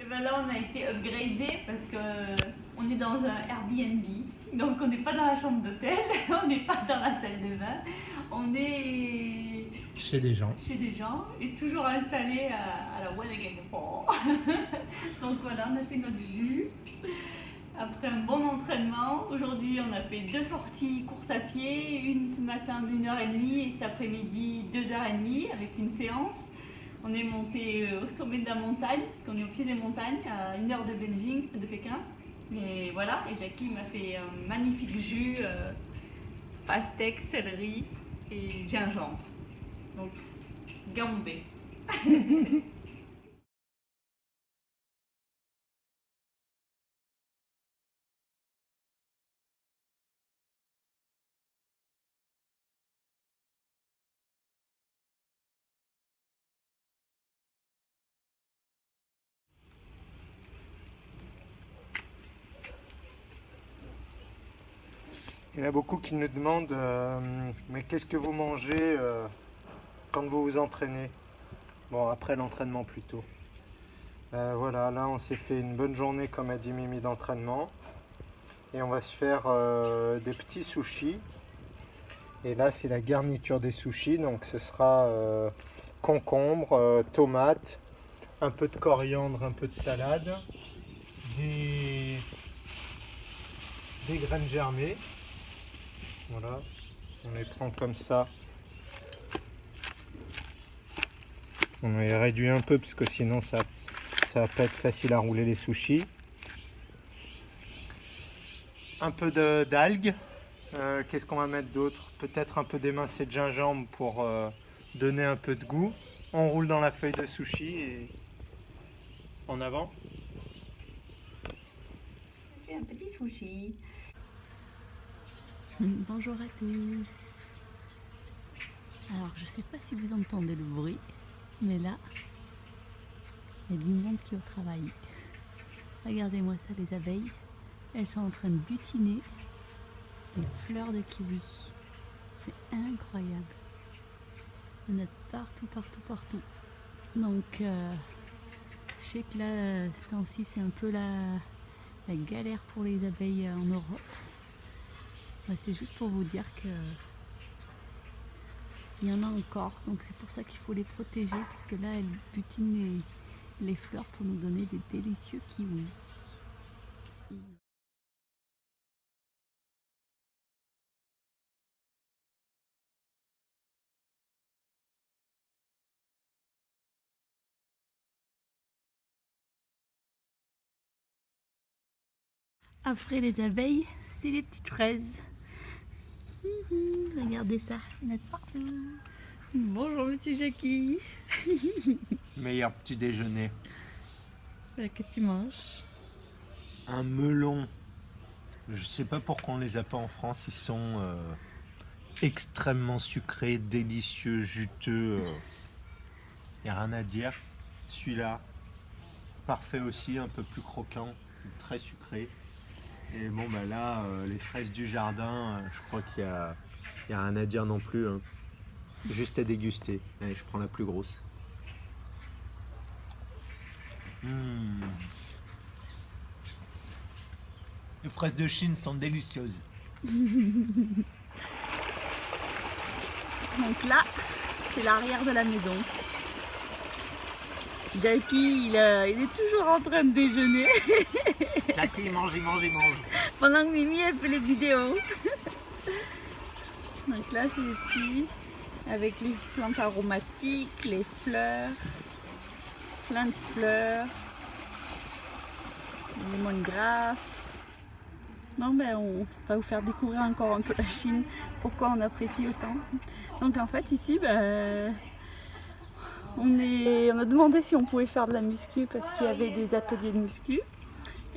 Et ben là, on a été upgradé parce que on est dans un Airbnb. Donc, on n'est pas dans la chambre d'hôtel, on n'est pas dans la salle de bain. On est Chez des gens. chez des gens et toujours installés à la Wanagan. Donc voilà, on a fait notre jus. Après un bon entraînement, aujourd'hui on a fait 2 sorties course à pied, une ce matin d'1h30 et cet après-midi 2h30 avec une séance. On est monté au sommet de la montagne, parce qu'on est au pied des montagnes, à 1 heure de Beijing, de Pékin. Et voilà, et Jackie m'a fait un magnifique jus, pastèque, céleri et gingembre. Donc, gambé. Il y en a beaucoup qui nous demandent mais qu'est-ce que vous mangez quand vous vous entraînez? Bon, après l'entraînement plutôt. Voilà, là on s'est fait une bonne journée, comme a dit Mimi, d'entraînement. Et on va se faire des petits sushis. Et là, c'est la garniture des sushis. Donc ce sera concombre, tomates, un peu de coriandre, un peu de salade, des, des graines germées. Voilà, on les prend comme ça. On les réduit un peu parce que sinon ça va pas être facile à rouler les sushis. Un peu d'algues. Qu'est-ce qu'on va mettre d'autre? Peut-être un peu d'émincé de gingembre pour donner un peu de goût. On roule dans la feuille de sushi et en avant. C'est un petit sushi. Bonjour à tous. Alors, je sais pas si vous entendez le bruit, mais là, il y a du monde qui est au travail. Regardez-moi ça, les abeilles. Elles sont en train de butiner des fleurs de kiwi. C'est incroyable. Il y en a partout, partout, partout. Donc, je sais que là, ce temps-ci, c'est un peu la galère pour les abeilles en Europe. C'est juste pour vous dire que il y en a encore. Donc, c'est pour ça qu'il faut les protéger, parce que là, elles butinent les fleurs pour nous donner des délicieux kiwis. Après les abeilles, c'est les petites fraises. Regardez ça, il y en a partout. Bonjour Monsieur Jackie. Meilleur petit déjeuner. Qu'est-ce que tu manges? Un melon. Je sais pas pourquoi on les a pas en France. Ils sont extrêmement sucrés, délicieux, juteux. Y a rien à dire. Celui-là, parfait aussi, un peu plus croquant, très sucré. Et bon, bah là, les fraises du jardin, je crois y a rien à dire non plus, hein. Juste à déguster. Allez, je prends la plus grosse. Les fraises de Chine sont délicieuses. Donc là, c'est l'arrière de la maison. Jackie, il est toujours en train de déjeuner. Jackie, il mange, il mange, il mange. Pendant que Mimi, elle fait les vidéos. Donc là, c'est les petits, avec les plantes aromatiques, les fleurs, plein de fleurs, les lemongrass. Non, ben on va vous faire découvrir encore un peu la Chine, pourquoi on apprécie autant. Donc en fait, ici, ben, on a demandé si on pouvait faire de la muscu parce qu'il y avait des ateliers de muscu.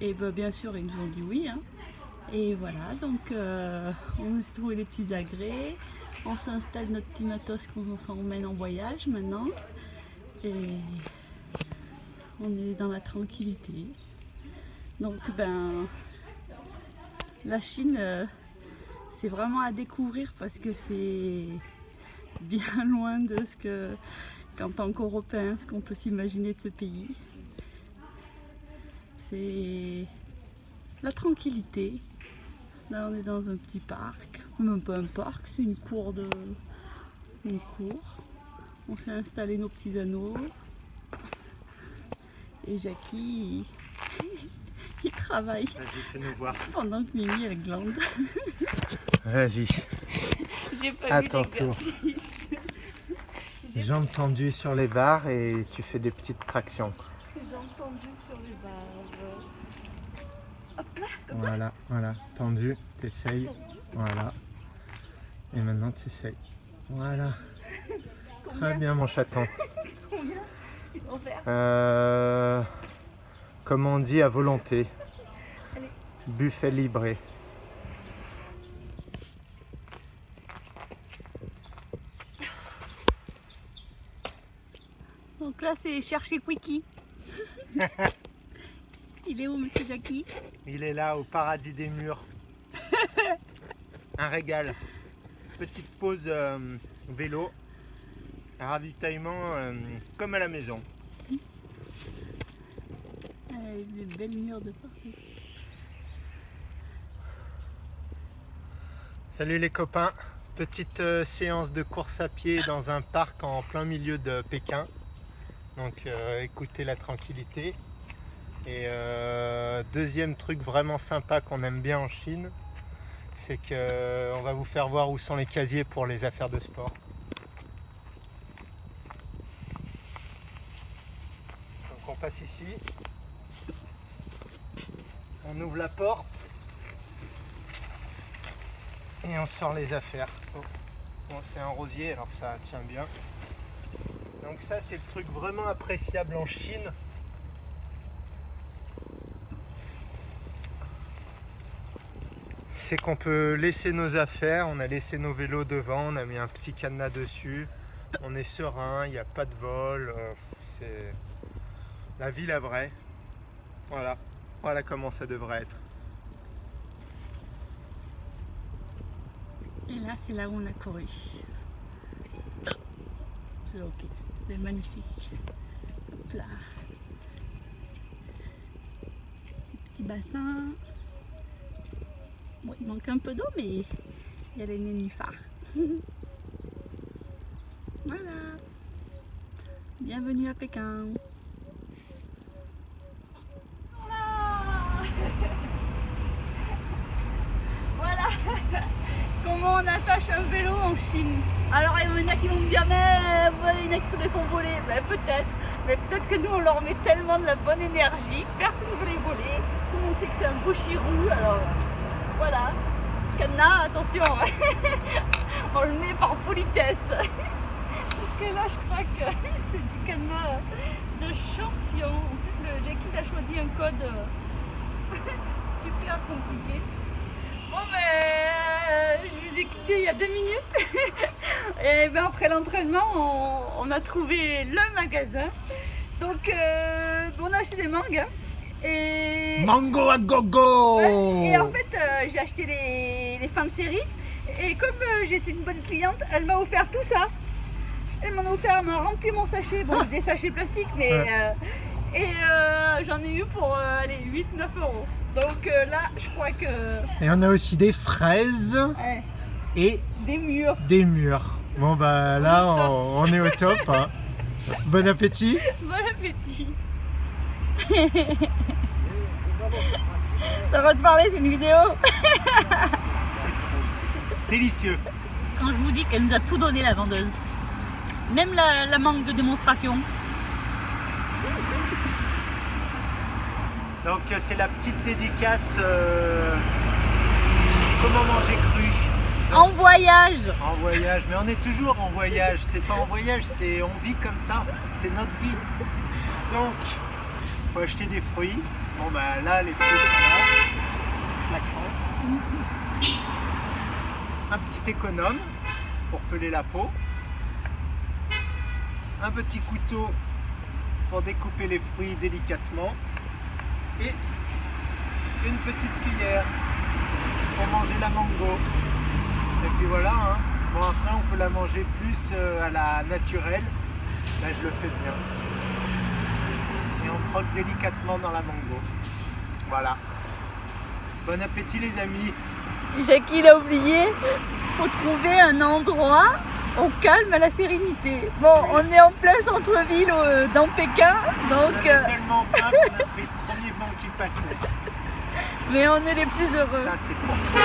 Et ben, bien sûr, ils nous ont dit oui, hein. Et voilà, donc on s'est trouvé les petits agrès, on s'installe notre petit matos qu'on s'emmène en voyage maintenant. Et on est dans la tranquillité. Donc ben, la Chine, c'est vraiment à découvrir parce que c'est bien loin de ce que, qu'en tant qu'Européen, ce qu'on peut s'imaginer de ce pays. c'est la tranquillité. Là on est dans un petit parc, même pas un parc, c'est une cour On s'est installé nos petits anneaux. Et Jackie, il travaille. Vas-y, fais-nous voir. Pendant que Mimi elle glande. Vas-y. J'ai pas À vu ton tour. Jambes tendues sur les barres et tu fais des petites tractions. Jambes tendues sur les barres. Hop là, comme Voilà, voilà. Tendu, t'essayes. Voilà. Et maintenant t'essayes. Voilà. Très bien mon chaton. Combien ils vont faire? Comme on dit, à volonté. Allez. Buffet libré. Donc là c'est chercher Quickie. Il est où monsieur Jackie? Il est là au paradis des murs. Un régal. Petite pause vélo. Un ravitaillement comme à la maison. Avec des belles murs de partout. Salut les copains. Petite séance de course à pied dans un parc en plein milieu de Pékin. Donc écoutez la tranquillité. Et deuxième truc vraiment sympa qu'on aime bien en Chine, c'est qu'on va vous faire voir où sont les casiers pour les affaires de sport. Donc on passe ici, on ouvre la porte et on sort les affaires. Oh. Bon, c'est un rosier alors ça tient bien. Donc ça c'est le truc vraiment appréciable en Chine. C'est qu'on peut laisser nos affaires, on a laissé nos vélos devant, on a mis un petit cadenas dessus, on est serein, il n'y a pas de vol, c'est la vie la vraie. Voilà, voilà comment ça devrait être. Et là c'est là où on a couru. C'est ok, c'est magnifique. Hop là. Petit bassin. Bon, il manque un peu d'eau, mais il y a les nénuphars. Voilà. Bienvenue à Pékin. Voilà. Comment on attache un vélo en Chine? Alors il y en a qui vont me dire, mais il y en a qui se les font voler. Ben, peut-être. Mais peut-être que nous on leur met tellement de la bonne énergie, personne ne veut les voler. Tout le monde sait que c'est un beau chirou, alors voilà. Cadenas, attention, on le met par politesse. Parce que là je crois que c'est du cadenas de champion. En plus le Jackie a choisi un code super compliqué. Bon ben je vous ai quitté il y a 2 minutes. Et ben après l'entraînement on a trouvé le magasin. Donc on a acheté des mangues. Et Mango à gogo. ouais, et en fait j'ai acheté les fins de série. Et comme j'étais une bonne cliente, elle m'a offert tout ça. Elle m'en a offert, elle m'a rempli mon sachet. Bon, c'est des sachets plastiques, mais j'en ai eu pour 8-9 euros. Donc là, je crois que. Et on a aussi des fraises Ouais, et des murs. des murs. Bon bah là on est au top. Hein. Bon appétit. Bon appétit. Ça va te parler, c'est une vidéo. Délicieux. Quand je vous dis qu'elle nous a tout donné la vendeuse, même la mangue de démonstration. Donc c'est la petite dédicace comment manger cru. En voyage. En voyage, mais on est toujours en voyage. C'est pas en voyage, c'est on vit comme ça. C'est notre vie. Donc faut acheter des fruits. Bon bah là les fruits sont là. L'accent. Un petit économe pour peler la peau. Un petit couteau pour découper les fruits délicatement. Et une petite cuillère pour manger la mango. Et puis voilà, hein. Bon après on peut la manger plus à la naturelle. Là je le fais bien. Et on croque délicatement dans la mango. Voilà. Bon appétit les amis. Jacques, il a oublié, faut trouver un endroit au calme, à la sérénité. Bon, on est en plein centre-ville dans Pékin, donc... On avait tellement faim qu'on a pris le premier banc qui passait. Mais on est les plus heureux. Ça c'est pour toi.